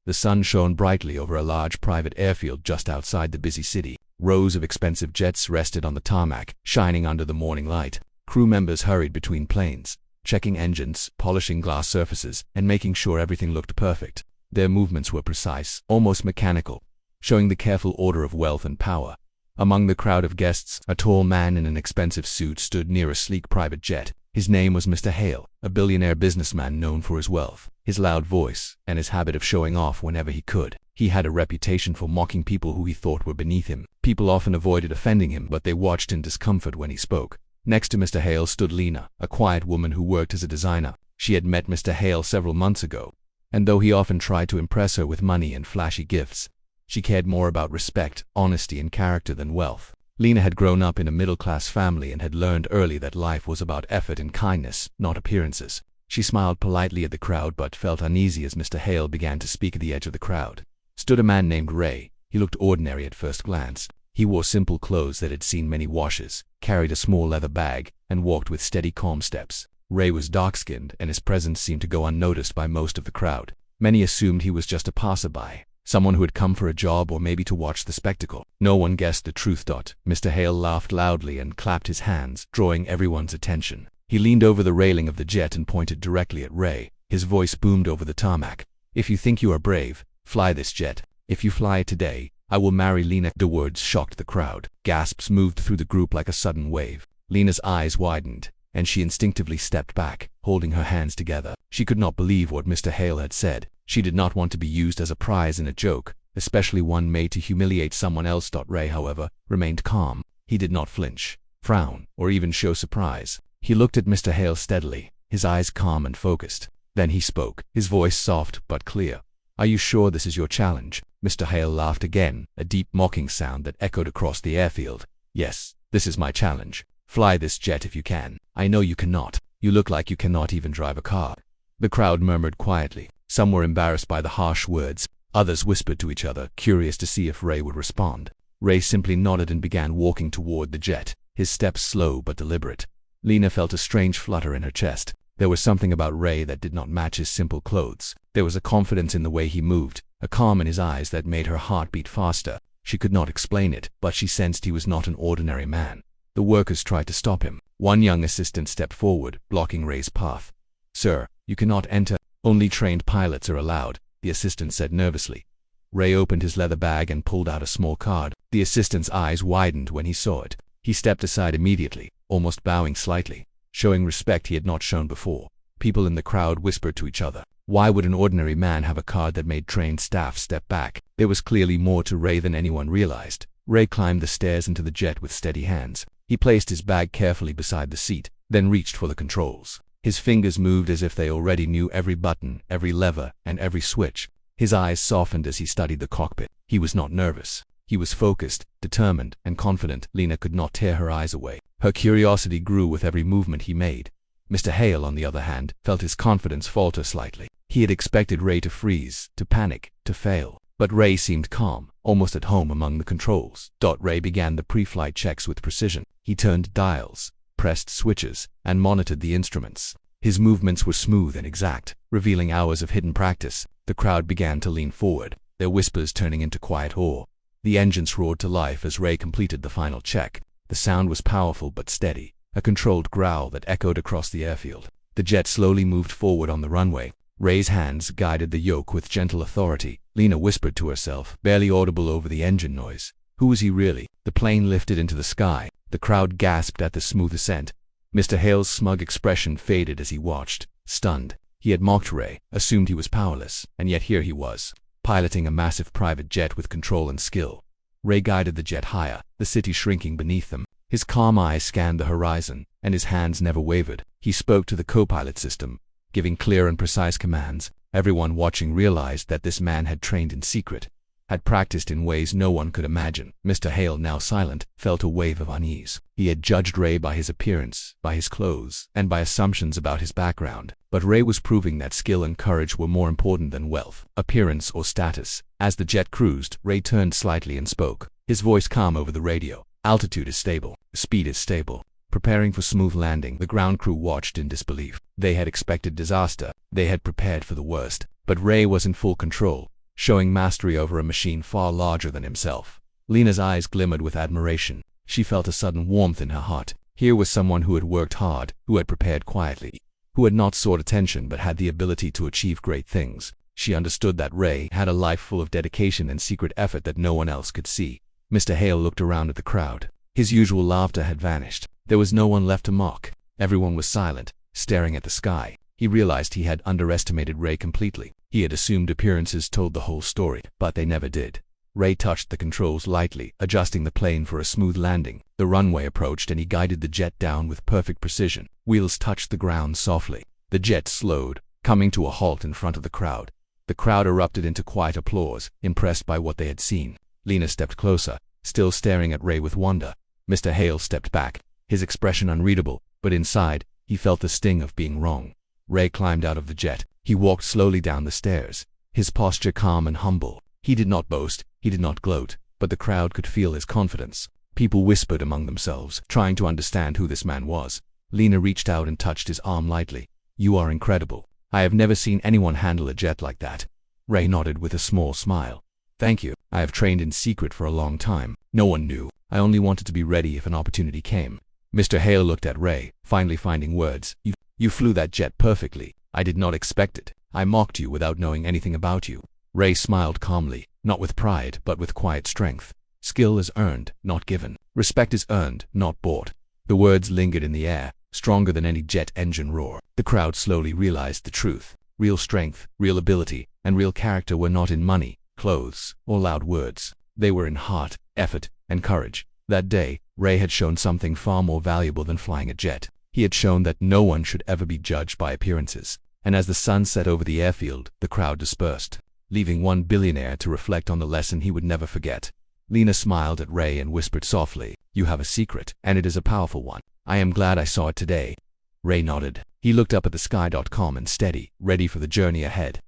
The sun shone brightly over a large private airfield just outside the busy city. Rows of expensive jets rested on the tarmac, shining under the morning light. Crew members hurried between planes, checking engines, polishing glass surfaces, and making sure everything looked perfect. Their movements were precise, almost mechanical, showing the careful order of wealth and power. Among the crowd of guests, a tall man in an expensive suit stood near a sleek private jet. His name was Mr. Hale, a billionaire businessman known for his wealth, his loud voice, and his habit of showing off whenever he could. He had a reputation for mocking people who he thought were beneath him. People often avoided offending him, but they watched in discomfort when he spoke. Next to Mr. Hale stood Lena, a quiet woman who worked as a designer. She had met Mr. Hale several months ago, and though he often tried to impress her with money and flashy gifts, she cared more about respect, honesty, and character than wealth. Lena had grown up in a middle-class family and had learned early that life was about effort and kindness, not appearances. She smiled politely at the crowd but felt uneasy as Mr. Hale began to speak at the edge of the crowd. Stood a man named Ray. He looked ordinary at first glance. He wore simple clothes that had seen many washes, carried a small leather bag, and walked with steady, calm steps. Ray was dark-skinned, and his presence seemed to go unnoticed by most of the crowd. Many assumed he was just a passerby, someone who had come for a job or maybe to watch the spectacle. No one guessed the truth. Mr. Hale laughed loudly and clapped his hands, drawing everyone's attention. He leaned over the railing of the jet and pointed directly at Ray. His voice boomed over the tarmac. "If you think you are brave, fly this jet. If you fly it today, I will marry Lena." The words shocked the crowd. Gasps moved through the group like a sudden wave. Lena's eyes widened, and she instinctively stepped back, holding her hands together. She could not believe what Mr. Hale had said. She did not want to be used as a prize in a joke, especially one made to humiliate someone else. Ray, however, remained calm. He did not flinch, frown, or even show surprise. He looked at Mr. Hale steadily, his eyes calm and focused. Then he spoke, his voice soft but clear. "Are you sure this is your challenge?" Mr. Hale laughed again, a deep mocking sound that echoed across the airfield. "Yes, this is my challenge. Fly this jet if you can." "I know you cannot. You look like you cannot even drive a car." The crowd murmured quietly. Some were embarrassed by the harsh words. Others whispered to each other, curious to see if Ray would respond. Ray simply nodded and began walking toward the jet, his steps slow but deliberate. Lena felt a strange flutter in her chest. There was something about Ray that did not match his simple clothes. There was a confidence in the way he moved, a calm in his eyes that made her heart beat faster. She could not explain it, but she sensed he was not an ordinary man. The workers tried to stop him. One young assistant stepped forward, blocking Ray's path. "Sir, you cannot enter. Only trained pilots are allowed," the assistant said nervously. Ray opened his leather bag and pulled out a small card. The assistant's eyes widened when he saw it. He stepped aside immediately, almost bowing slightly, showing respect he had not shown before. People in the crowd whispered to each other. Why would an ordinary man have a card that made trained staff step back? There was clearly more to Ray than anyone realized. Ray climbed the stairs into the jet with steady hands. He placed his bag carefully beside the seat, then reached for the controls. His fingers moved as if they already knew every button, every lever, and every switch. His eyes softened as he studied the cockpit. He was not nervous. He was focused, determined, and confident. Lena could not tear her eyes away. Her curiosity grew with every movement he made. Mr. Hale, on the other hand, felt his confidence falter slightly. He had expected Ray to freeze, to panic, to fail. But Ray seemed calm, almost at home among the controls. Ray began the pre-flight checks with precision. He turned dials, pressed switches, and monitored the instruments. His movements were smooth and exact, revealing hours of hidden practice. The crowd began to lean forward, their whispers turning into quiet awe. The engines roared to life as Ray completed the final check. The sound was powerful but steady, a controlled growl that echoed across the airfield. The jet slowly moved forward on the runway. Ray's hands guided the yoke with gentle authority. Lena whispered to herself, barely audible over the engine noise. Who was he really? The plane lifted into the sky. The crowd gasped at the smooth ascent. Mr. Hale's smug expression faded as he watched, stunned. He had mocked Ray, assumed he was powerless, and yet here he was, piloting a massive private jet with control and skill. Ray guided the jet higher, the city shrinking beneath them. His calm eyes scanned the horizon, and his hands never wavered. He spoke to the co-pilot system, giving clear and precise commands. Everyone watching realized that this man had trained in secret, had practiced in ways no one could imagine. Mr. Hale, now silent, felt a wave of unease. He had judged Ray by his appearance, by his clothes, and by assumptions about his background. But Ray was proving that skill and courage were more important than wealth, appearance, or status. As the jet cruised, Ray turned slightly and spoke, his voice calm over the radio. "Altitude is stable. Speed is stable. Preparing for smooth landing." The ground crew watched in disbelief. They had expected disaster. They had prepared for the worst. But Ray was in full control. showing mastery over a machine far larger than himself. Lena's eyes glimmered with admiration. She felt a sudden warmth in her heart. Here was someone who had worked hard, who had prepared quietly, who had not sought attention but had the ability to achieve great things. She understood that Ray had a life full of dedication and secret effort that no one else could see. Mr. Hale looked around at the crowd. His usual laughter had vanished. There was no one left to mock. Everyone was silent, staring at the sky. He realized he had underestimated Ray completely. He had assumed appearances told the whole story, but they never did. Ray touched the controls lightly, adjusting the plane for a smooth landing. The runway approached and he guided the jet down with perfect precision. Wheels touched the ground softly. The jet slowed, coming to a halt in front of the crowd. The crowd erupted into quiet applause, impressed by what they had seen. Lena stepped closer, still staring at Ray with wonder. Mr. Hale stepped back, his expression unreadable, but inside, he felt the sting of being wrong. Ray climbed out of the jet. He walked slowly down the stairs, his posture calm and humble. He did not boast, he did not gloat, but the crowd could feel his confidence. People whispered among themselves, trying to understand who this man was. Lena reached out and touched his arm lightly. "You are incredible. I have never seen anyone handle a jet like that." Ray nodded with a small smile. "Thank you. I have trained in secret for a long time. No one knew. I only wanted to be ready if an opportunity came." Mr. Hale looked at Ray, finally finding words. You flew that jet perfectly. I did not expect it. I mocked you without knowing anything about you." Ray smiled calmly, not with pride, but with quiet strength. "Skill is earned, not given. Respect is earned, not bought." The words lingered in the air, stronger than any jet engine roar. The crowd slowly realized the truth. Real strength, real ability, and real character were not in money, clothes, or loud words. They were in heart, effort, and courage. That day, Ray had shown something far more valuable than flying a jet. He had shown that no one should ever be judged by appearances. And as the sun set over the airfield, the crowd dispersed, leaving one billionaire to reflect on the lesson he would never forget. Lena smiled at Ray and whispered softly, "You have a secret, and it is a powerful one. I am glad I saw it today." Ray nodded. He looked up at the sky.com and steady, ready for the journey ahead.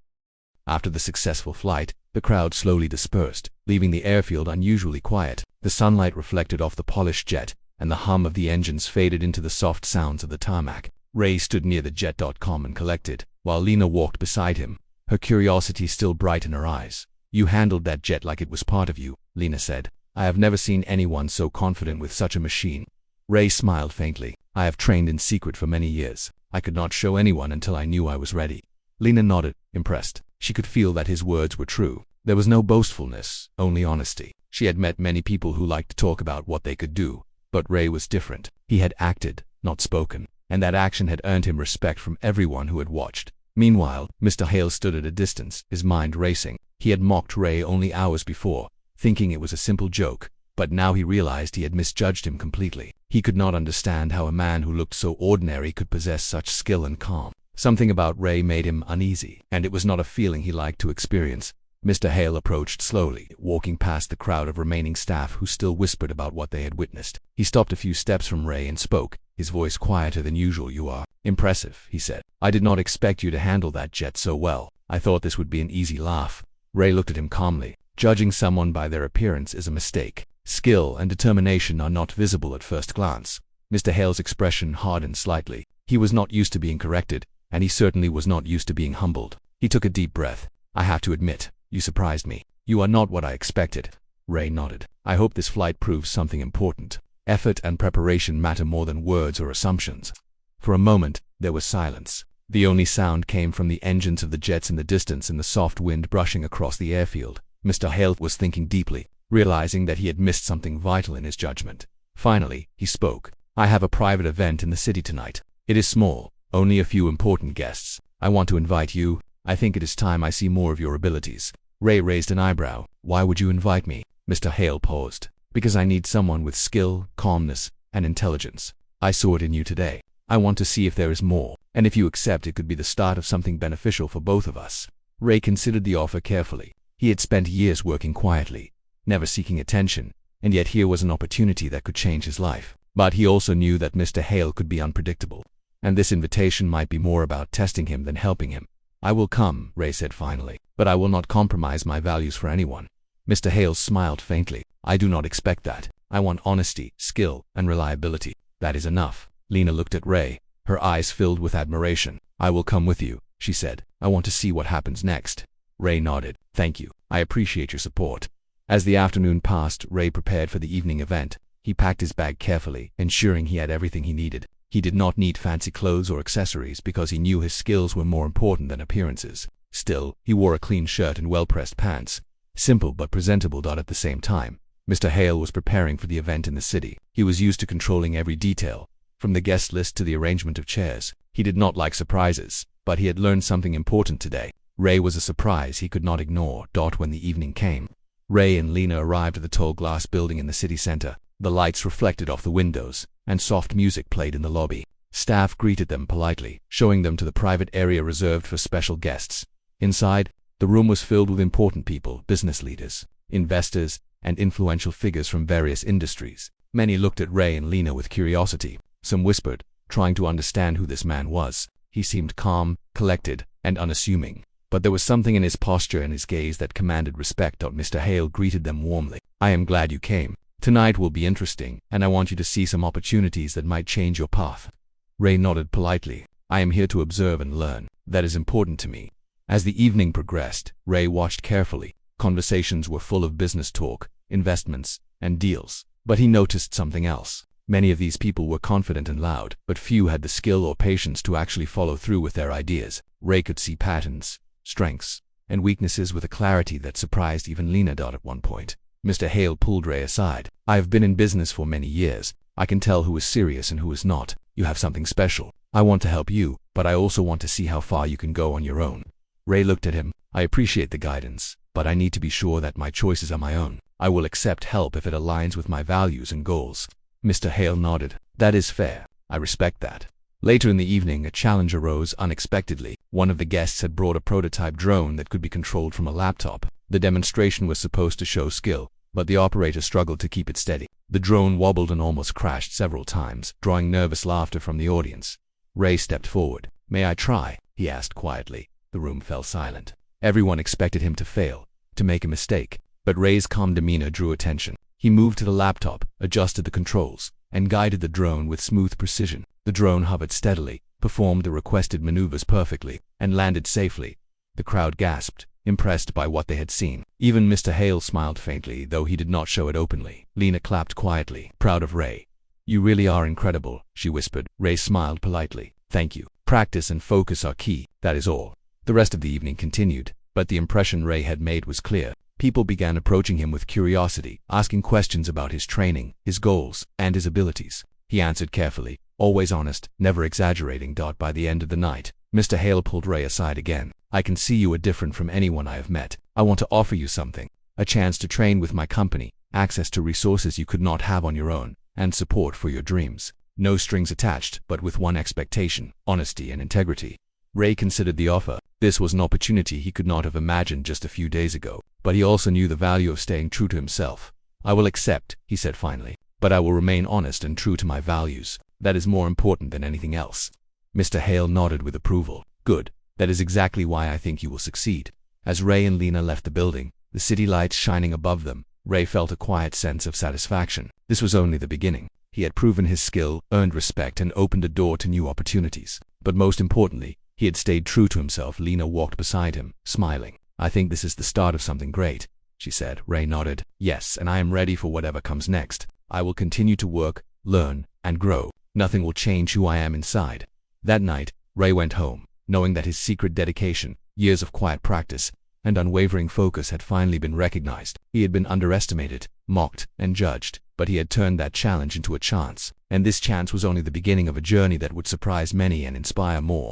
After the successful flight, the crowd slowly dispersed, leaving the airfield unusually quiet. The sunlight reflected off the polished jet, and the hum of the engines faded into the soft sounds of the tarmac. Ray stood near the jet.com and collected, while Lena walked beside him, her curiosity still bright in her eyes. "You handled that jet like it was part of you," Lena said. "I have never seen anyone so confident with such a machine." Ray smiled faintly. "I have trained in secret for many years. I could not show anyone until I knew I was ready." Lena nodded, impressed. She could feel that his words were true. There was no boastfulness, only honesty. She had met many people who liked to talk about what they could do, but Ray was different. He had acted, not spoken, and that action had earned him respect from everyone who had watched. Meanwhile, Mr. Hale stood at a distance, his mind racing. He had mocked Ray only hours before, thinking it was a simple joke, but now he realized he had misjudged him completely. He could not understand how a man who looked so ordinary could possess such skill and calm. Something about Ray made him uneasy, and it was not a feeling he liked to experience. Mr. Hale approached slowly, walking past the crowd of remaining staff who still whispered about what they had witnessed. He stopped a few steps from Ray and spoke, his voice quieter than usual. "You are impressive," he said. "I did not expect you to handle that jet so well. I thought this would be an easy laugh." Ray looked at him calmly. Judging someone by their appearance is a mistake. Skill and determination are not visible at first glance. Mr. Hale's expression hardened slightly. He was not used to being corrected, and he certainly was not used to being humbled. He took a deep breath. "I have to admit, you surprised me. You are not what I expected." Ray nodded. "I hope this flight proves something important. Effort and preparation matter more than words or assumptions." For a moment, there was silence. The only sound came from the engines of the jets in the distance and the soft wind brushing across the airfield. Mr. Hale was thinking deeply, realizing that he had missed something vital in his judgment. Finally, he spoke. "I have a private event in the city tonight. It is small, only a few important guests. I want to invite you. I think it is time I see more of your abilities." Ray raised an eyebrow. "Why would you invite me?" Mr. Hale paused. "Because I need someone with skill, calmness, and intelligence. I saw it in you today. I want to see if there is more, and if you accept, it could be the start of something beneficial for both of us." Ray considered the offer carefully. He had spent years working quietly, never seeking attention, and yet here was an opportunity that could change his life. But he also knew that Mr. Hale could be unpredictable, and this invitation might be more about testing him than helping him. "I will come," Ray said finally, "but I will not compromise my values for anyone." Mr. Hale smiled faintly. "I do not expect that. I want honesty, skill, and reliability. That is enough." Lena looked at Ray, her eyes filled with admiration. "I will come with you," she said. "I want to see what happens next." Ray nodded. "Thank you. I appreciate your support. As the afternoon passed, Ray prepared for the evening event. He packed his bag carefully, ensuring he had everything he needed. He did not need fancy clothes or accessories because he knew his skills were more important than appearances. Still, he wore a clean shirt and well-pressed pants. Simple but presentable. At the same time, Mr. Hale was preparing for the event in the city. He was used to controlling every detail, from the guest list to the arrangement of chairs. He did not like surprises, but he had learned something important today. Ray was a surprise he could not ignore. When the evening came, Ray and Lena arrived at the tall glass building in the city center. The lights reflected off the windows, and soft music played in the lobby. Staff greeted them politely, showing them to the private area reserved for special guests. Inside, the room was filled with important people, business leaders, investors, and influential figures from various industries. Many looked at Ray and Lena with curiosity. Some whispered, trying to understand who this man was. He seemed calm, collected, and unassuming, but there was something in his posture and his gaze that commanded respect. Mr. Hale greeted them warmly. I am glad you came. Tonight will be interesting, and I want you to see some opportunities that might change your path. Ray nodded politely. I am here to observe and learn. That is important to me. As the evening progressed, Ray watched carefully. Conversations were full of business talk, investments, and deals. But he noticed something else. Many of these people were confident and loud, but few had the skill or patience to actually follow through with their ideas. Ray could see patterns, strengths, and weaknesses with a clarity that surprised even Lena. At one point, Mr. Hale pulled Ray aside. I have been in business for many years. I can tell who is serious and who is not. You have something special. I want to help you, but I also want to see how far you can go on your own. Ray looked at him. I appreciate the guidance, but I need to be sure that my choices are my own. I will accept help if it aligns with my values and goals. Mr. Hale nodded. That is fair. I respect that. Later in the evening, a challenge arose unexpectedly. One of the guests had brought a prototype drone that could be controlled from a laptop. The demonstration was supposed to show skill, but the operator struggled to keep it steady. The drone wobbled and almost crashed several times, drawing nervous laughter from the audience. Ray stepped forward. May I try? He asked quietly. The room fell silent. Everyone expected him to fail, to make a mistake, but Ray's calm demeanor drew attention. He moved to the laptop, adjusted the controls, and guided the drone with smooth precision. The drone hovered steadily, performed the requested maneuvers perfectly, and landed safely. The crowd gasped, impressed by what they had seen. Even Mr. Hale smiled faintly, though he did not show it openly. Lena clapped quietly, proud of Ray. You really are incredible, she whispered. Ray smiled politely. Thank you. Practice and focus are key, that is all. The rest of the evening continued, but the impression Ray had made was clear. People began approaching him with curiosity, asking questions about his training, his goals, and his abilities. He answered carefully, always honest, never exaggerating. By the end of the night, Mr. Hale pulled Ray aside again. I can see you are different from anyone I have met. I want to offer you something. A chance to train with my company, access to resources you could not have on your own, and support for your dreams. No strings attached, but with one expectation: honesty and integrity. Ray considered the offer. This was an opportunity he could not have imagined just a few days ago, but he also knew the value of staying true to himself. I will accept, he said finally, but I will remain honest and true to my values. That is more important than anything else. Mr. Hale nodded with approval. Good. That is exactly why I think you will succeed. As Ray and Lena left the building, the city lights shining above them, Ray felt a quiet sense of satisfaction. This was only the beginning. He had proven his skill, earned respect, and opened a door to new opportunities. But most importantly, he had stayed true to himself. Lena walked beside him, smiling. I think this is the start of something great, she said. Ray nodded. Yes, and I am ready for whatever comes next. I will continue to work, learn, and grow. Nothing will change who I am inside. That night, Ray went home, knowing that his secret dedication, years of quiet practice, and unwavering focus had finally been recognized. He had been underestimated, mocked, and judged, but he had turned that challenge into a chance, and this chance was only the beginning of a journey that would surprise many and inspire more.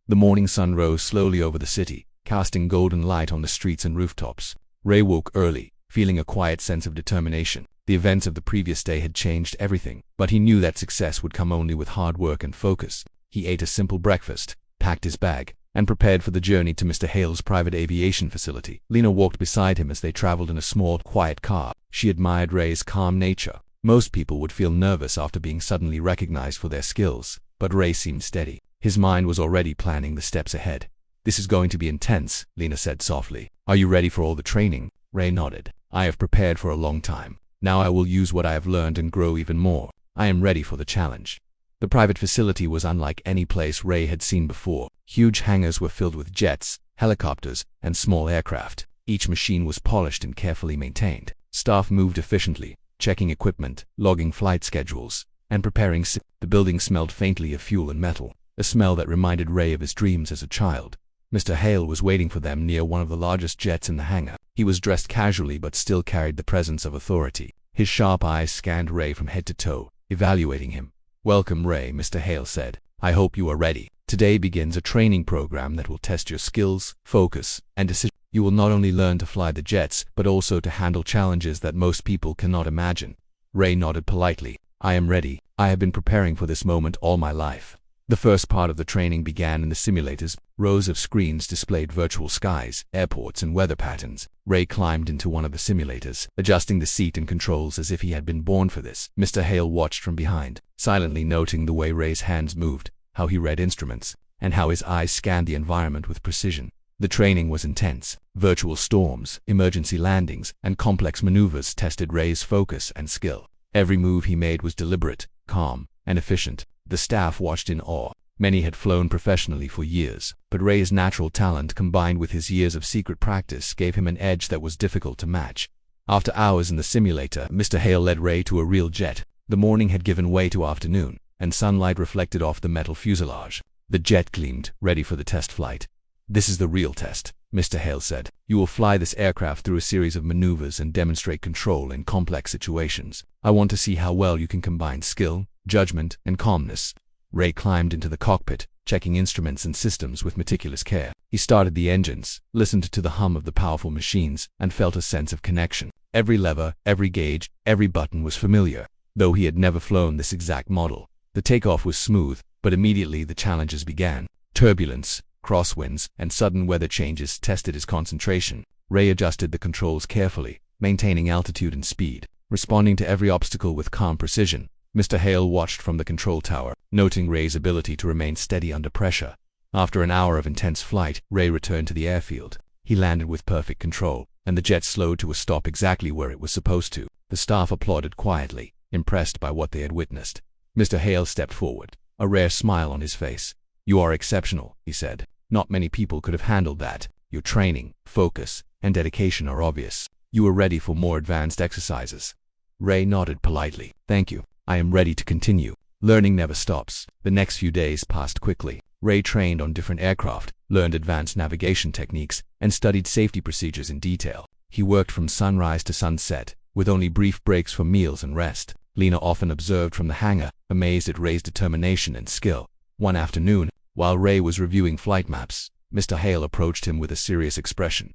The morning sun rose slowly over the city, casting golden light on the streets and rooftops. Ray woke early, feeling a quiet sense of determination. The events of the previous day had changed everything, but he knew that success would come only with hard work and focus. He ate a simple breakfast, packed his bag, and prepared for the journey to Mr. Hale's private aviation facility. Lena walked beside him as they traveled in a small, quiet car. She admired Ray's calm nature. Most people would feel nervous after being suddenly recognized for their skills, but Ray seemed steady. His mind was already planning the steps ahead. This is going to be intense, Lena said softly. Are you ready for all the training? Ray nodded. I have prepared for a long time. Now I will use what I have learned and grow even more. I am ready for the challenge. The private facility was unlike any place Ray had seen before. Huge hangars were filled with jets, helicopters, and small aircraft. Each machine was polished and carefully maintained. Staff moved efficiently, checking equipment, logging flight schedules, and preparing. The building smelled faintly of fuel and metal, a smell that reminded Ray of his dreams as a child. Mr. Hale was waiting for them near one of the largest jets in the hangar. He was dressed casually but still carried the presence of authority. His sharp eyes scanned Ray from head to toe, evaluating him. "Welcome, Ray," Mr. Hale said. "I hope you are ready. Today begins a training program that will test your skills, focus, and decision. You will not only learn to fly the jets, but also to handle challenges that most people cannot imagine." Ray nodded politely. "I am ready. I have been preparing for this moment all my life." The first part of the training began in the simulators. Rows of screens displayed virtual skies, airports, and weather patterns. Ray climbed into one of the simulators, adjusting the seat and controls as if he had been born for this. Mr. Hale watched from behind, silently noting the way Ray's hands moved, how he read instruments, and how his eyes scanned the environment with precision. The training was intense. Virtual storms, emergency landings, and complex maneuvers tested Ray's focus and skill. Every move he made was deliberate, calm, and efficient. The staff watched in awe. Many had flown professionally for years, but Ray's natural talent combined with his years of secret practice gave him an edge that was difficult to match. After hours in the simulator, Mr. Hale led Ray to a real jet. The morning had given way to afternoon, and sunlight reflected off the metal fuselage. The jet gleamed, ready for the test flight. "This is the real test," Mr. Hale said. "You will fly this aircraft through a series of maneuvers and demonstrate control in complex situations. I want to see how well you can combine skill, judgment, and calmness." Ray climbed into the cockpit, checking instruments and systems with meticulous care. He started the engines, listened to the hum of the powerful machines, and felt a sense of connection. Every lever, every gauge, every button was familiar, though he had never flown this exact model. The takeoff was smooth, but immediately the challenges began. Turbulence, crosswinds, and sudden weather changes tested his concentration. Ray adjusted the controls carefully, maintaining altitude and speed, responding to every obstacle with calm precision. Mr. Hale watched from the control tower, noting Ray's ability to remain steady under pressure. After an hour of intense flight, Ray returned to the airfield. He landed with perfect control, and the jet slowed to a stop exactly where it was supposed to. The staff applauded quietly, impressed by what they had witnessed. Mr. Hale stepped forward, a rare smile on his face. "You are exceptional," he said. "Not many people could have handled that. Your training, focus, and dedication are obvious. You are ready for more advanced exercises." Ray nodded politely. "Thank you. I am ready to continue." Learning never stops. The next few days passed quickly. Ray trained on different aircraft, learned advanced navigation techniques, and studied safety procedures in detail. He worked from sunrise to sunset, with only brief breaks for meals and rest. Lena often observed from the hangar, amazed at Ray's determination and skill. One afternoon, while Ray was reviewing flight maps, Mr. Hale approached him with a serious expression.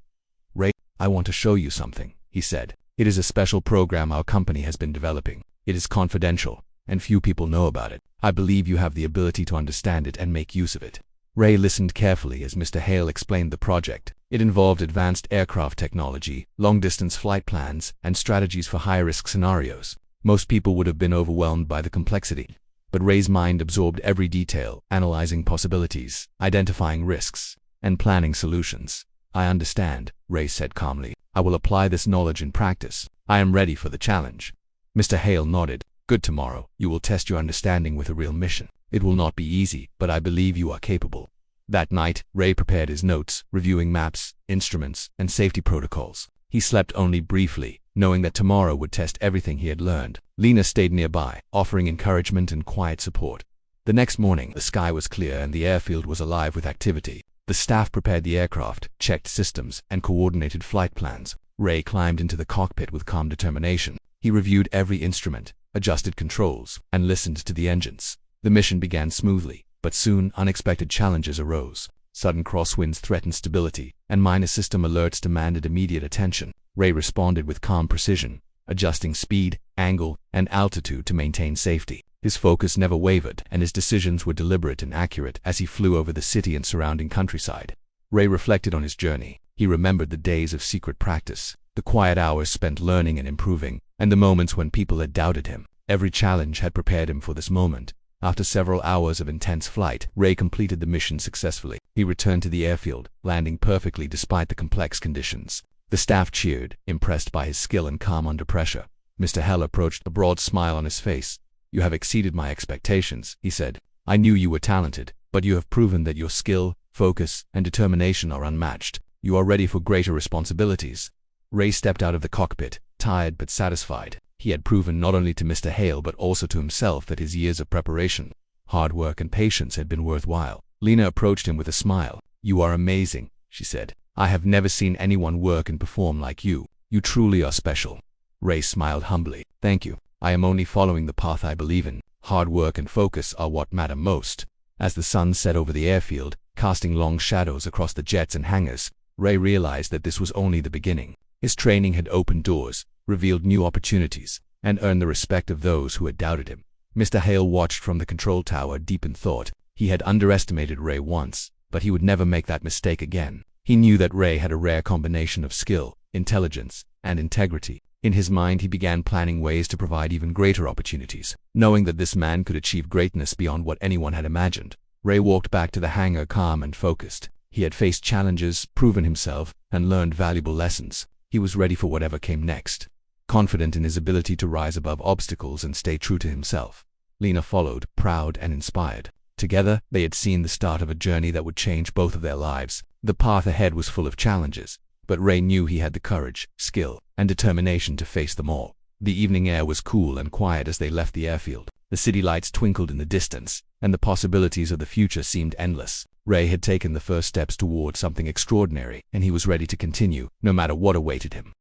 "Ray, I want to show you something," he said. "It is a special program our company has been developing. It is confidential, and few people know about it. I believe you have the ability to understand it and make use of it." Ray listened carefully as Mr. Hale explained the project. It involved advanced aircraft technology, long-distance flight plans, and strategies for high-risk scenarios. Most people would have been overwhelmed by the complexity, but Ray's mind absorbed every detail, analyzing possibilities, identifying risks, and planning solutions. "I understand," Ray said calmly. "I will apply this knowledge in practice. I am ready for the challenge." Mr. Hale nodded. "Good. Tomorrow, you will test your understanding with a real mission. It will not be easy, but I believe you are capable." That night, Ray prepared his notes, reviewing maps, instruments, and safety protocols. He slept only briefly, knowing that tomorrow would test everything he had learned. Lena stayed nearby, offering encouragement and quiet support. The next morning, the sky was clear and the airfield was alive with activity. The staff prepared the aircraft, checked systems, and coordinated flight plans. Ray climbed into the cockpit with calm determination. He reviewed every instrument, adjusted controls, and listened to the engines. The mission began smoothly, but soon unexpected challenges arose. Sudden crosswinds threatened stability, and minor system alerts demanded immediate attention. Ray responded with calm precision, adjusting speed, angle, and altitude to maintain safety. His focus never wavered, and his decisions were deliberate and accurate as he flew over the city and surrounding countryside. Ray reflected on his journey. He remembered the days of secret practice, the quiet hours spent learning and improving, and the moments when people had doubted him. Every challenge had prepared him for this moment. After several hours of intense flight, Ray completed the mission successfully. He returned to the airfield, landing perfectly despite the complex conditions. The staff cheered, impressed by his skill and calm under pressure. Mr. Hale approached, a broad smile on his face. "You have exceeded my expectations," he said. "I knew you were talented, but you have proven that your skill, focus, and determination are unmatched." You are ready for greater responsibilities. Ray stepped out of the cockpit, tired but satisfied. He had proven not only to Mr. Hale but also to himself that his years of preparation, hard work, and patience had been worthwhile. Lena approached him with a smile. "You are amazing," she said. "I have never seen anyone work and perform like you. You truly are special." Ray smiled humbly. "Thank you. I am only following the path I believe in. Hard work and focus are what matter most." As the sun set over the airfield, casting long shadows across the jets and hangars, Ray realized that this was only the beginning. His training had opened doors, revealed new opportunities, and earned the respect of those who had doubted him. Mr. Hale watched from the control tower, deep in thought. He had underestimated Ray once, but he would never make that mistake again. He knew that Ray had a rare combination of skill, intelligence, and integrity. In his mind, he began planning ways to provide even greater opportunities. Knowing that this man could achieve greatness beyond what anyone had imagined, Ray walked back to the hangar calm and focused. He had faced challenges, proven himself, and learned valuable lessons. He was ready for whatever came next, confident in his ability to rise above obstacles and stay true to himself. Lena followed, proud and inspired. Together, they had seen the start of a journey that would change both of their lives. The path ahead was full of challenges, but Ray knew he had the courage, skill, and determination to face them all. The evening air was cool and quiet as they left the airfield. The city lights twinkled in the distance, and the possibilities of the future seemed endless. Ray had taken the first steps toward something extraordinary, and he was ready to continue, no matter what awaited him.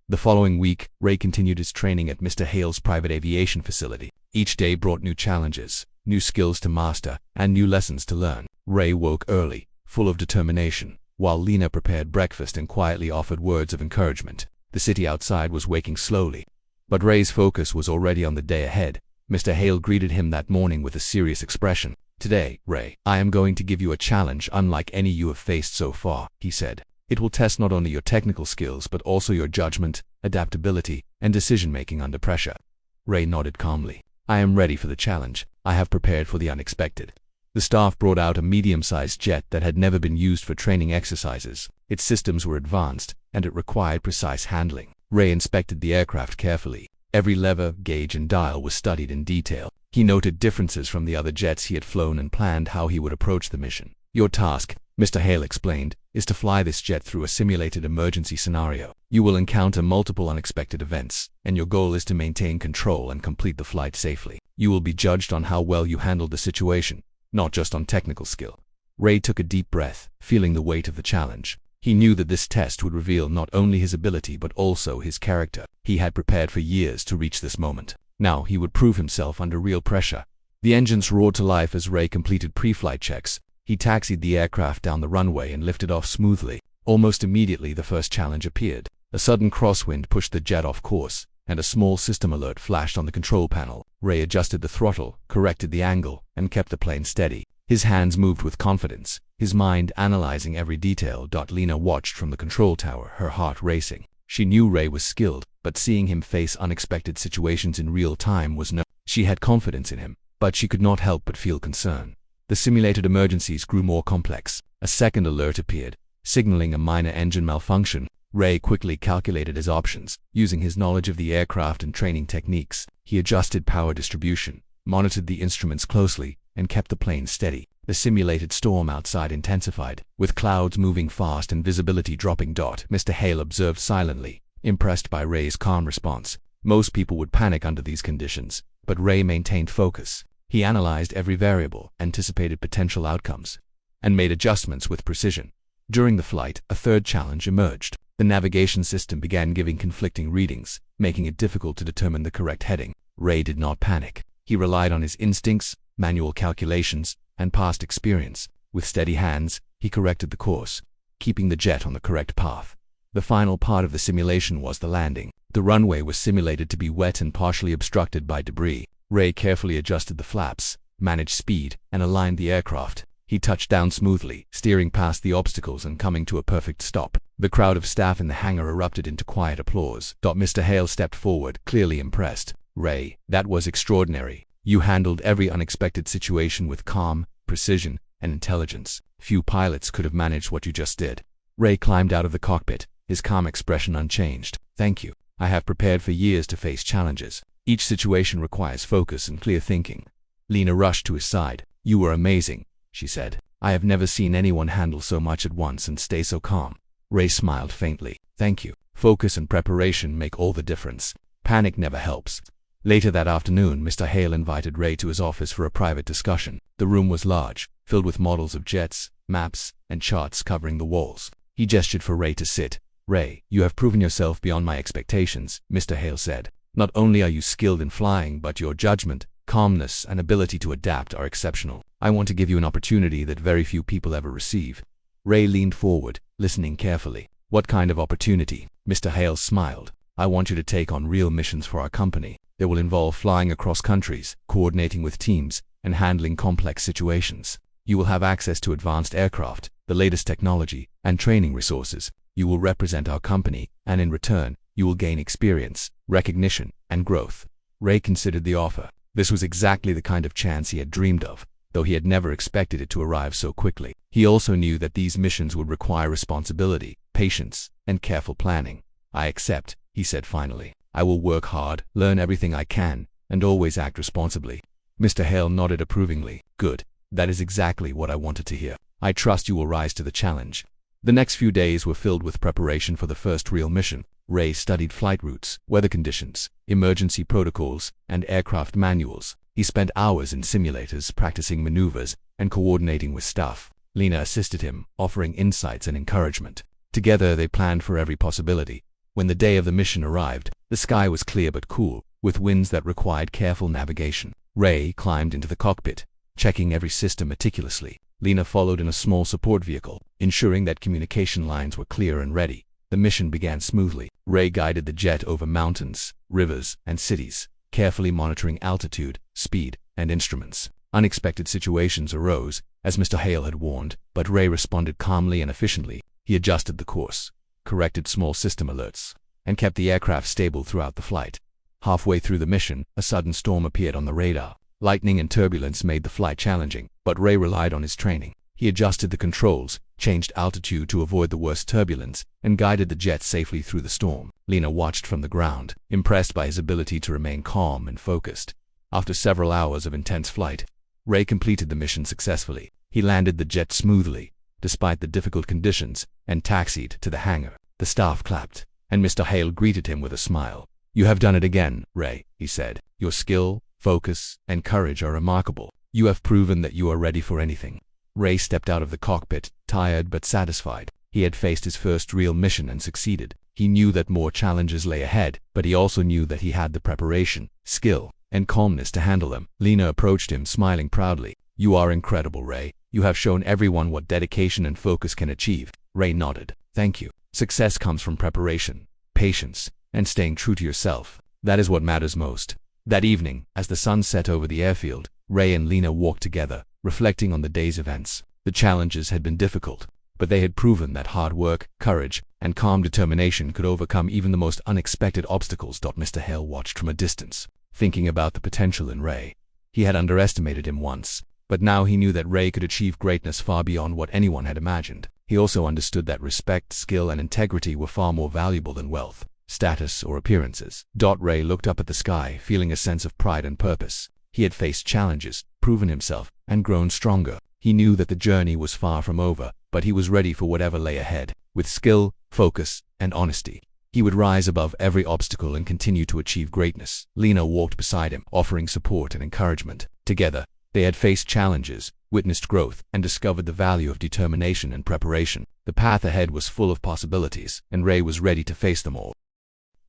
The following week, Ray continued his training at Mr. Hale's private aviation facility. Each day brought new challenges, new skills to master, and new lessons to learn. Ray woke early, full of determination, while Lena prepared breakfast and quietly offered words of encouragement. The city outside was waking slowly, but Ray's focus was already on the day ahead. Mr. Hale greeted him that morning with a serious expression. "Today, Ray, I am going to give you a challenge unlike any you have faced so far," he said. "It will test not only your technical skills but also your judgment, adaptability, and decision-making under pressure." Ray nodded calmly. "I am ready for the challenge. I have prepared for the unexpected." The staff brought out a medium-sized jet that had never been used for training exercises. Its systems were advanced, and it required precise handling. Ray inspected the aircraft carefully. Every lever, gauge, and dial was studied in detail. He noted differences from the other jets he had flown and planned how he would approach the mission. "Your task," Mr. Hale explained, "is to fly this jet through a simulated emergency scenario. You will encounter multiple unexpected events, and your goal is to maintain control and complete the flight safely. You will be judged on how well you handled the situation, not just on technical skill." Ray took a deep breath, feeling the weight of the challenge. He knew that this test would reveal not only his ability but also his character. He had prepared for years to reach this moment. Now he would prove himself under real pressure. The engines roared to life as Ray completed pre-flight checks. He taxied the aircraft down the runway and lifted off smoothly. Almost immediately, the first challenge appeared. A sudden crosswind pushed the jet off course, and a small system alert flashed on the control panel. Ray adjusted the throttle, corrected the angle, and kept the plane steady. His hands moved with confidence, his mind analyzing every detail. Lena watched from the control tower, her heart racing. She knew Ray was skilled, but seeing him face unexpected situations in real time was no. She had confidence in him, but she could not help but feel concern. The simulated emergencies grew more complex. A second alert appeared, signaling a minor engine malfunction. Ray quickly calculated his options. Using his knowledge of the aircraft and training techniques, he adjusted power distribution, monitored the instruments closely, and kept the plane steady. The simulated storm outside intensified, with clouds moving fast and visibility dropping. Mr. Hale observed silently, impressed by Ray's calm response. Most people would panic under these conditions, but Ray maintained focus. He analyzed every variable, anticipated potential outcomes, and made adjustments with precision. During the flight, a third challenge emerged. The navigation system began giving conflicting readings, making it difficult to determine the correct heading. Ray did not panic. He relied on his instincts, manual calculations, and past experience. With steady hands, he corrected the course, keeping the jet on the correct path. The final part of the simulation was the landing. The runway was simulated to be wet and partially obstructed by debris. Ray carefully adjusted the flaps, managed speed, and aligned the aircraft. He touched down smoothly, steering past the obstacles and coming to a perfect stop. The crowd of staff in the hangar erupted into quiet applause. Mr. Hale stepped forward, clearly impressed. "Ray, that was extraordinary. You handled every unexpected situation with calm, precision, and intelligence. Few pilots could have managed what you just did." Ray climbed out of the cockpit, his calm expression unchanged. "Thank you. I have prepared for years to face challenges. Each situation requires focus and clear thinking." Lena rushed to his side. "You were amazing," she said. "I have never seen anyone handle so much at once and stay so calm." Ray smiled faintly. Thank you. Focus and preparation make all the difference. Panic never helps. Later that afternoon, Mr. Hale invited Ray to his office for a private discussion. The room was large, filled with models of jets, maps, and charts covering the walls. He gestured for Ray to sit. Ray, you have proven yourself beyond my expectations, Mr. Hale said. Not only are you skilled in flying, but your judgment, calmness, and ability to adapt are exceptional. I want to give you an opportunity that very few people ever receive. Ray leaned forward, listening carefully. What kind of opportunity? Mr. Hale smiled. I want you to take on real missions for our company. They will involve flying across countries, coordinating with teams, and handling complex situations. You will have access to advanced aircraft, the latest technology, and training resources. You will represent our company, and in return, you will gain experience, recognition, and growth. Ray considered the offer. This was exactly the kind of chance he had dreamed of, though he had never expected it to arrive so quickly. He also knew that these missions would require responsibility, patience, and careful planning. I accept, he said finally. I will work hard, learn everything I can, and always act responsibly. Mr. Hale nodded approvingly. Good. That is exactly what I wanted to hear. I trust you will rise to the challenge. The next few days were filled with preparation for the first real mission. Ray studied flight routes, weather conditions, emergency protocols, and aircraft manuals. He spent hours in simulators practicing maneuvers and coordinating with staff. Lena assisted him, offering insights and encouragement. Together they planned for every possibility. When the day of the mission arrived, the sky was clear but cool, with winds that required careful navigation. Ray climbed into the cockpit, checking every system meticulously. Lena followed in a small support vehicle, ensuring that communication lines were clear and ready. The mission began smoothly. Ray guided the jet over mountains, rivers, and cities, carefully monitoring altitude, speed, and instruments. Unexpected situations arose, as Mr. Hale had warned, but Ray responded calmly and efficiently. He adjusted the course, corrected small system alerts, and kept the aircraft stable throughout the flight. Halfway through the mission, a sudden storm appeared on the radar. Lightning and turbulence made the flight challenging, but Ray relied on his training. He adjusted the controls, changed altitude to avoid the worst turbulence, and guided the jet safely through the storm. Lena watched from the ground, impressed by his ability to remain calm and focused. After several hours of intense flight, Ray completed the mission successfully. He landed the jet smoothly, despite the difficult conditions, and taxied to the hangar. The staff clapped, and Mr. Hale greeted him with a smile. You have done it again, Ray, he said. Your skill, focus, and courage are remarkable. You have proven that you are ready for anything. Ray stepped out of the cockpit, tired but satisfied. He had faced his first real mission and succeeded. He knew that more challenges lay ahead, but he also knew that he had the preparation, skill, and calmness to handle them. Lena approached him, smiling proudly. You are incredible, Ray. You have shown everyone what dedication and focus can achieve. Ray nodded. Thank you. Success comes from preparation, patience, and staying true to yourself. That is what matters most. That evening, as the sun set over the airfield, Ray and Lena walked together, reflecting on the day's events. The challenges had been difficult, but they had proven that hard work, courage, and calm determination could overcome even the most unexpected obstacles. Mr. Hale watched from a distance, thinking about the potential in Ray. He had underestimated him once, but now he knew that Ray could achieve greatness far beyond what anyone had imagined. He also understood that respect, skill, and integrity were far more valuable than wealth, status, or appearances. Ray looked up at the sky, feeling a sense of pride and purpose. He had faced challenges, proven himself, and grown stronger. He knew that the journey was far from over, but he was ready for whatever lay ahead. With skill, focus, and honesty, he would rise above every obstacle and continue to achieve greatness. Lena walked beside him, offering support and encouragement. Together, they had faced challenges, witnessed growth, and discovered the value of determination and preparation. The path ahead was full of possibilities, and Ray was ready to face them all.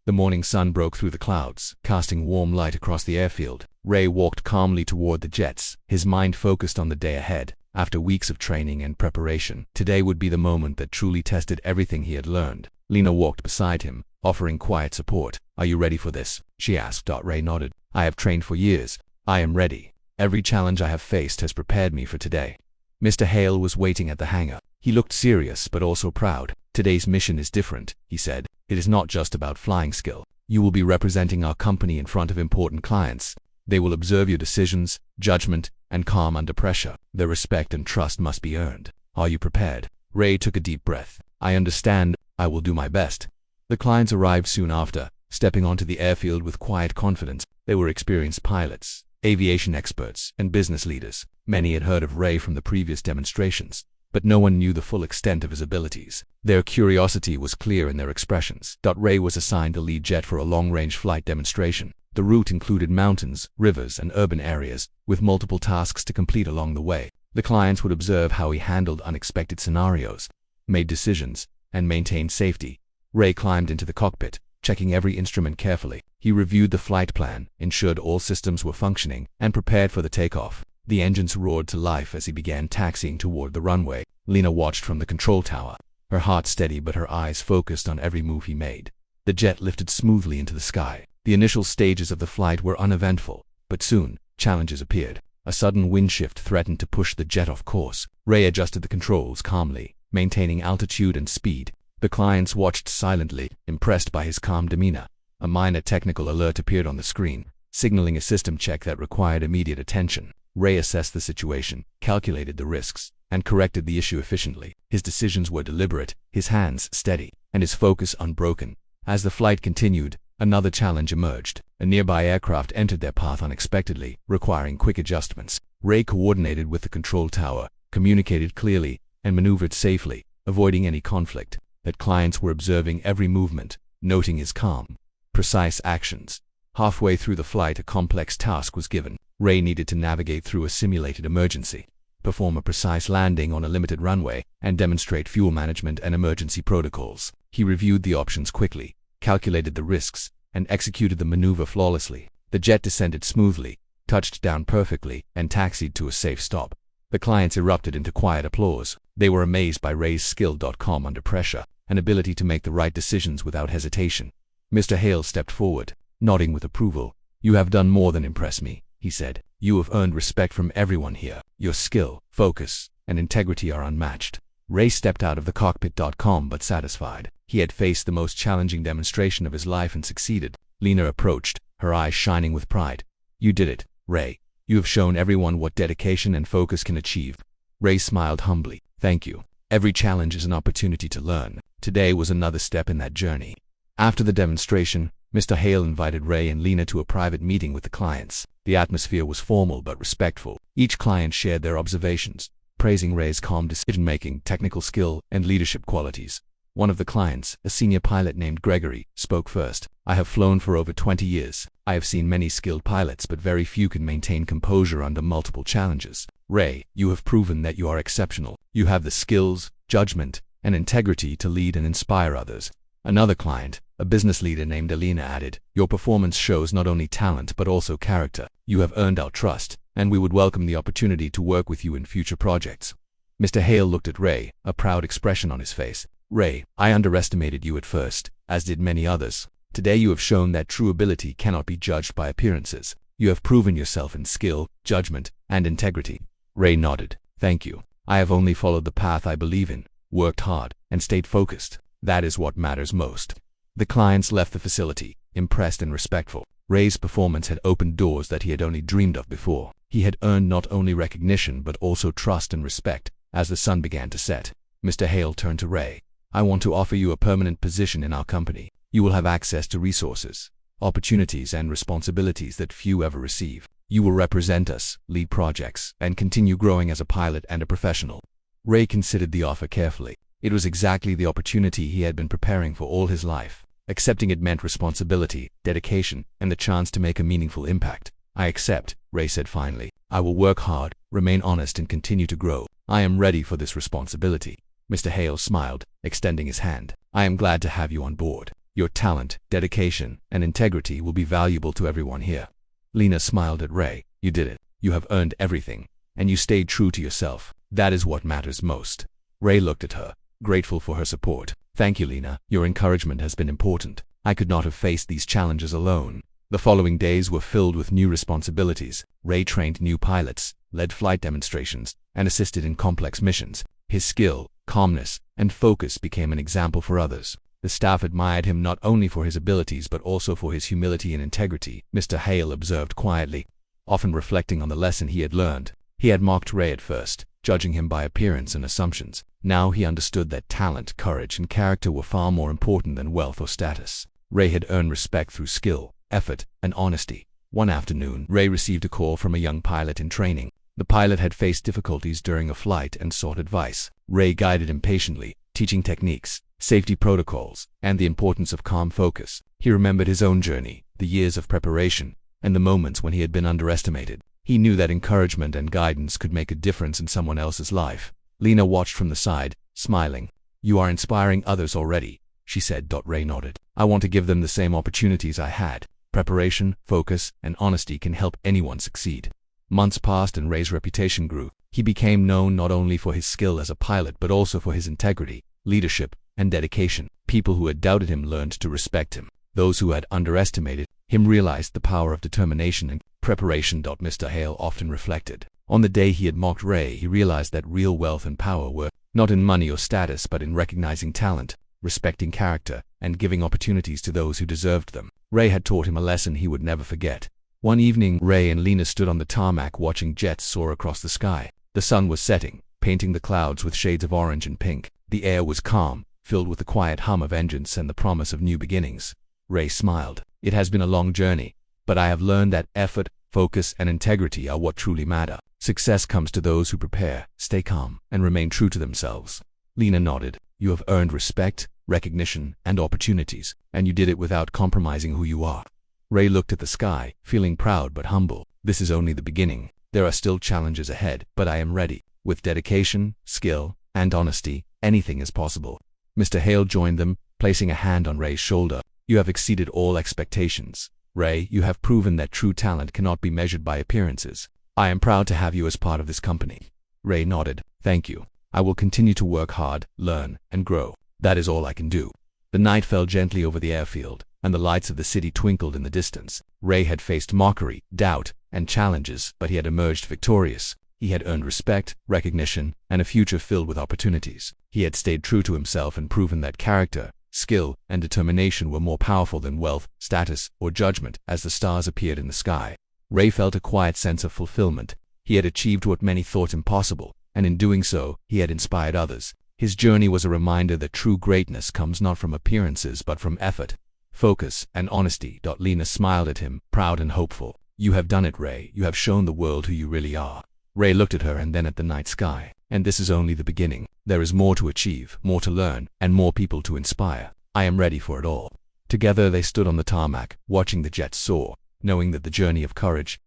The morning sun broke through the clouds, casting warm light across the airfield. Ray walked calmly toward the jets, his mind focused on the day ahead. After weeks of training and preparation, today would be the moment that truly tested everything he had learned. Lena walked beside him, offering quiet support. Are you ready for this? She asked. Ray nodded. I have trained for years. I am ready. Every challenge I have faced has prepared me for today. Mr. Hale was waiting at the hangar. He looked serious but also proud. Today's mission is different, he said. It is not just about flying skill. You will be representing our company in front of important clients. They will observe your decisions, judgment, and calm under pressure. Their respect and trust must be earned. Are you prepared? Ray took a deep breath. I understand. I will do my best. The clients arrived soon after, stepping onto the airfield with quiet confidence. They were experienced pilots, aviation experts, and business leaders. Many had heard of Ray from the previous demonstrations, but no one knew the full extent of his abilities. Their curiosity was clear in their expressions. Ray was assigned the lead jet for a long-range flight demonstration. The route included mountains, rivers, and urban areas, with multiple tasks to complete along the way. The clients would observe how he handled unexpected scenarios, made decisions, and maintained safety. Ray climbed into the cockpit, checking every instrument carefully. He reviewed the flight plan, ensured all systems were functioning, and prepared for the takeoff. The engines roared to life as he began taxiing toward the runway. Lena watched from the control tower, her heart steady but her eyes focused on every move he made. The jet lifted smoothly into the sky. The initial stages of the flight were uneventful, but soon, challenges appeared. A sudden wind shift threatened to push the jet off course. Ray adjusted the controls calmly, maintaining altitude and speed. The clients watched silently, impressed by his calm demeanor. A minor technical alert appeared on the screen, signaling a system check that required immediate attention. Ray assessed the situation, calculated the risks, and corrected the issue efficiently. His decisions were deliberate, his hands steady, and his focus unbroken. As the flight continued, another challenge emerged. A nearby aircraft entered their path unexpectedly, requiring quick adjustments. Ray coordinated with the control tower, communicated clearly, and maneuvered safely, avoiding any conflict. That clients were observing every movement, noting his calm, precise actions. Halfway through the flight, a complex task was given. Ray needed to navigate through a simulated emergency, perform a precise landing on a limited runway, and demonstrate fuel management and emergency protocols. He reviewed the options quickly, calculated the risks, and executed the maneuver flawlessly. The jet descended smoothly, touched down perfectly, and taxied to a safe stop. The clients erupted into quiet applause. They were amazed by Ray's skill. Under pressure, an ability to make the right decisions without hesitation. Mr. Hale stepped forward, nodding with approval. "You have done more than impress me," he said. "You have earned respect from everyone here. Your skill, focus, and integrity are unmatched." Ray stepped out of the cockpit. But satisfied. He had faced the most challenging demonstration of his life and succeeded. Lena approached, her eyes shining with pride. "You did it, Ray. You have shown everyone what dedication and focus can achieve." Ray smiled humbly. "Thank you. Every challenge is an opportunity to learn. Today was another step in that journey." After the demonstration, Mr. Hale invited Ray and Lena to a private meeting with the clients. The atmosphere was formal but respectful. Each client shared their observations, praising Ray's calm decision-making, technical skill, and leadership qualities. One of the clients, a senior pilot named Gregory, spoke first. "I have flown for over 20 years. I have seen many skilled pilots, but very few can maintain composure under multiple challenges. Ray, you have proven that you are exceptional. You have the skills, judgment, and integrity to lead and inspire others." Another client, a business leader named Alina, added, "Your performance shows not only talent but also character. You have earned our trust, and we would welcome the opportunity to work with you in future projects." Mr. Hale looked at Ray, a proud expression on his face. "Ray, I underestimated you at first, as did many others. Today you have shown that true ability cannot be judged by appearances. You have proven yourself in skill, judgment, and integrity." Ray nodded. "Thank you. I have only followed the path I believe in, worked hard, and stayed focused. That is what matters most." The clients left the facility, impressed and respectful. Ray's performance had opened doors that he had only dreamed of before. He had earned not only recognition but also trust and respect. As the sun began to set, Mr. Hale turned to Ray. "I want to offer you a permanent position in our company. You will have access to resources, opportunities, and responsibilities that few ever receive. You will represent us, lead projects, and continue growing as a pilot and a professional." Ray considered the offer carefully. It was exactly the opportunity he had been preparing for all his life. Accepting it meant responsibility, dedication, and the chance to make a meaningful impact. "I accept," Ray said finally. "I will work hard, remain honest, and continue to grow. I am ready for this responsibility." Mr. Hale smiled, extending his hand. "I am glad to have you on board. Your talent, dedication, and integrity will be valuable to everyone here." Lena smiled at Ray. "You did it. You have earned everything, and you stayed true to yourself. That is what matters most." Ray looked at her, grateful for her support. "Thank you, Lena. Your encouragement has been important. I could not have faced these challenges alone." The following days were filled with new responsibilities. Ray trained new pilots, led flight demonstrations, and assisted in complex missions. His skill, calmness, and focus became an example for others. The staff admired him not only for his abilities but also for his humility and integrity. Mr. Hale observed quietly, often reflecting on the lesson he had learned. He had mocked Ray at first, judging him by appearance and assumptions. Now he understood that talent, courage, and character were far more important than wealth or status. Ray had earned respect through skill, effort, and honesty. One afternoon, Ray received a call from a young pilot in training. The pilot had faced difficulties during a flight and sought advice. Ray guided him patiently, teaching techniques, safety protocols, and the importance of calm focus. He remembered his own journey, the years of preparation, and the moments when he had been underestimated. He knew that encouragement and guidance could make a difference in someone else's life. Lena watched from the side, smiling. "You are inspiring others already," she said. Ray nodded. "I want to give them the same opportunities I had. Preparation, focus, and honesty can help anyone succeed." Months passed and Ray's reputation grew. He became known not only for his skill as a pilot but also for his integrity, leadership, and dedication. People who had doubted him learned to respect him. Those who had underestimated him realized the power of determination and preparation. Mr. Hale often reflected. On the day he had mocked Ray, he realized that real wealth and power were not in money or status but in recognizing talent, respecting character, and giving opportunities to those who deserved them. Ray had taught him a lesson he would never forget. One evening, Ray and Lena stood on the tarmac watching jets soar across the sky. The sun was setting, painting the clouds with shades of orange and pink. The air was calm, filled with the quiet hum of engines and the promise of new beginnings. Ray smiled. "It has been a long journey, but I have learned that effort, focus, and integrity are what truly matter. Success comes to those who prepare, stay calm, and remain true to themselves." Lena nodded. "You have earned respect, recognition, and opportunities, and you did it without compromising who you are." Ray looked at the sky, feeling proud but humble. "This is only the beginning. There are still challenges ahead, but I am ready. With dedication, skill, and honesty, anything is possible." Mr. Hale joined them, placing a hand on Ray's shoulder. "You have exceeded all expectations. Ray, you have proven that true talent cannot be measured by appearances. I am proud to have you as part of this company." Ray nodded. "Thank you. I will continue to work hard, learn, and grow. That is all I can do." The night fell gently over the airfield, and the lights of the city twinkled in the distance. Ray had faced mockery, doubt, and challenges, but he had emerged victorious. He had earned respect, recognition, and a future filled with opportunities. He had stayed true to himself and proven that character, skill, and determination were more powerful than wealth, status, or judgment. As the stars appeared in the sky, Ray felt a quiet sense of fulfillment. He had achieved what many thought impossible, and in doing so, he had inspired others. His journey was a reminder that true greatness comes not from appearances but from effort, focus, and honesty. Lena smiled at him, proud and hopeful. "You have done it, Ray. You have shown the world who you really are." Ray looked at her and then at the night sky. "And this is only the beginning. There is more to achieve, more to learn, and more people to inspire. I am ready for it all." Together they stood on the tarmac, watching the jets soar, knowing that the journey of courage,